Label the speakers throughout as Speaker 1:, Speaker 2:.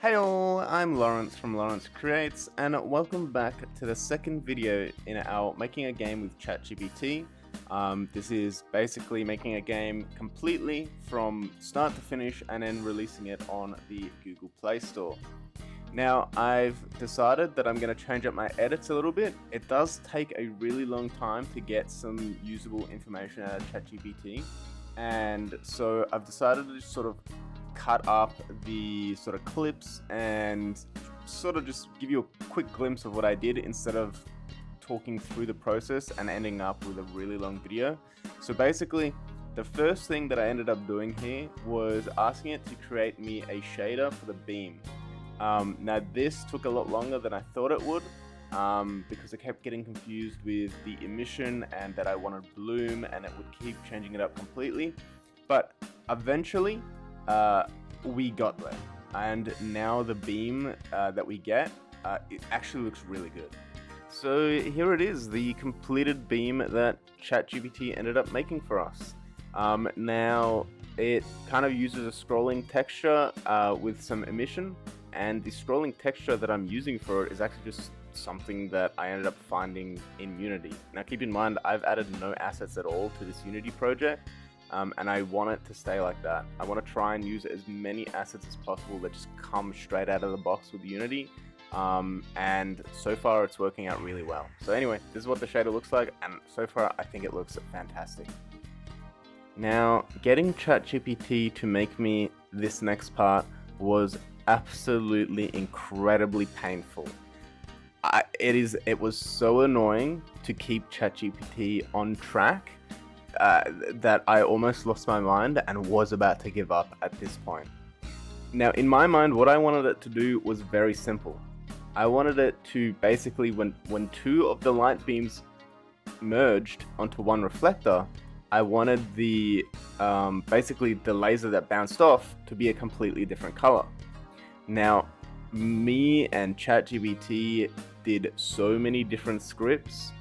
Speaker 1: Hey all, I'm Laurence from Laurence Creates, and welcome back to the second video in our Making a Game with ChatGPT. This is basically making a game completely from start to finish and then releasing it on the Google Play Store. Now, I've decided that I'm going to change up my edits a little bit. It does take a really long time to get some usable information out of ChatGPT, and so I've decided to just sort of cut up the sort of clips and sort of just give you a quick glimpse of what I did instead of talking through the process and ending up with a really long video. So basically, the first thing that I ended up doing here was asking it to create me a shader for the beam. Now this took a lot longer than I thought it would, because I kept getting confused with the emission and that I wanted bloom and it would keep changing it up completely. But eventually, we got there, and now the beam that we get, it actually looks really good. So here it is, the completed beam that ChatGPT ended up making for us. Now it kind of uses a scrolling texture with some emission, and the scrolling texture that I'm using for it is actually just something that I ended up finding in Unity. Now keep in mind, I've added no assets at all to this Unity project. And I want it to stay like that. I want to try and use as many assets as possible that just come straight out of the box with Unity. And so far it's working out really well. So anyway, this is what the shader looks like, and so far I think it looks fantastic. Now, getting ChatGPT to make me this next part was absolutely incredibly painful. It was so annoying to keep ChatGPT on track that I almost lost my mind and was about to give up at this point. Now, in my mind, what I wanted it to do was very simple. I wanted it to basically, when two of the light beams merged onto one reflector, I wanted the basically the laser that bounced off to be a completely different color. Now, me and ChatGPT did so many different scripts.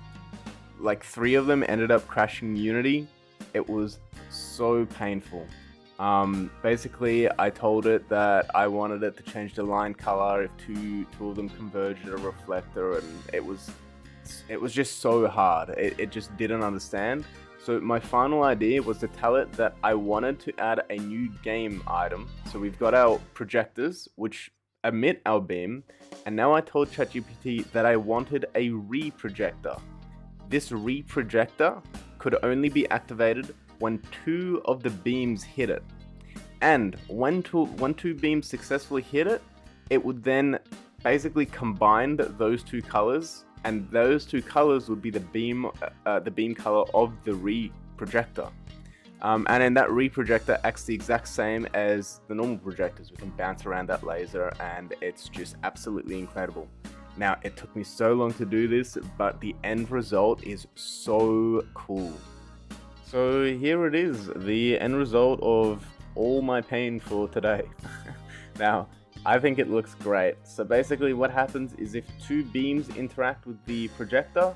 Speaker 1: Like 3 of them ended up crashing Unity. It was so painful. Basically, I told it that I wanted it to change the line color if two of them converged at a reflector, and it was just so hard. It just didn't understand. So my final idea was to tell it that I wanted to add a new game item. So we've got our projectors, which emit our beam, and now I told ChatGPT that I wanted a Re-projector. This Re-projector could only be activated when 2 of the beams hit it. And when two beams successfully hit it, it would then basically combine those 2 colors, and those 2 colors would be the beam color of the Re-projector. And then that Re-projector acts the exact same as the normal projectors. We can bounce around that laser, and it's just absolutely incredible. Now, it took me so long to do this, but the end result is so cool. So here it is, the end result of all my pain for today. Now, I think it looks great. So basically what happens is if 2 beams interact with the projector,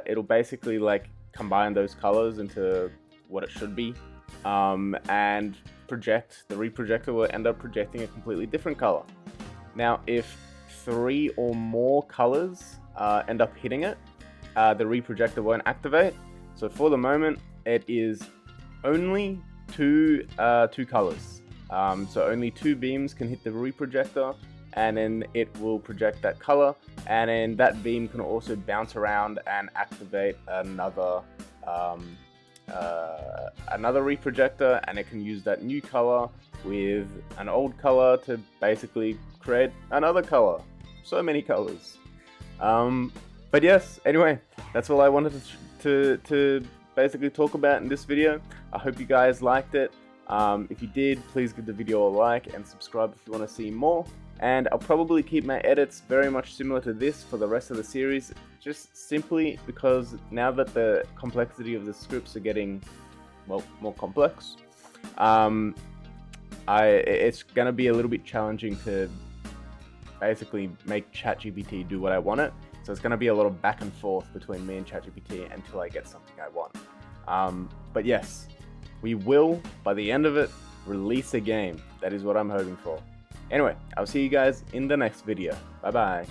Speaker 1: it'll basically like combine those colors into what it should be, and project. The Re-projector will end up projecting a completely different color. Now, if 3 or more colors end up hitting it, the Re-projector won't activate. So for the moment, it is only two colors. So only 2 beams can hit the Re-projector, and then it will project that color, and then that beam can also bounce around and activate another Re-projector, and it can use that new color with an old color to basically create another color. So many colors. But yes, anyway, that's all I wanted to basically talk about in this video. I hope you guys liked it. If you did, please give the video a like and subscribe if you want to see more. And I'll probably keep my edits very much similar to this for the rest of the series, just simply because now that the complexity of the scripts are getting, well, more complex, it's going to be a little bit challenging to basically make ChatGPT do what I want it. So it's going to be a lot of back and forth between me and ChatGPT until I get something I want. But yes, we will, by the end of it, release a game. That is what I'm hoping for. Anyway, I'll see you guys in the next video. Bye bye.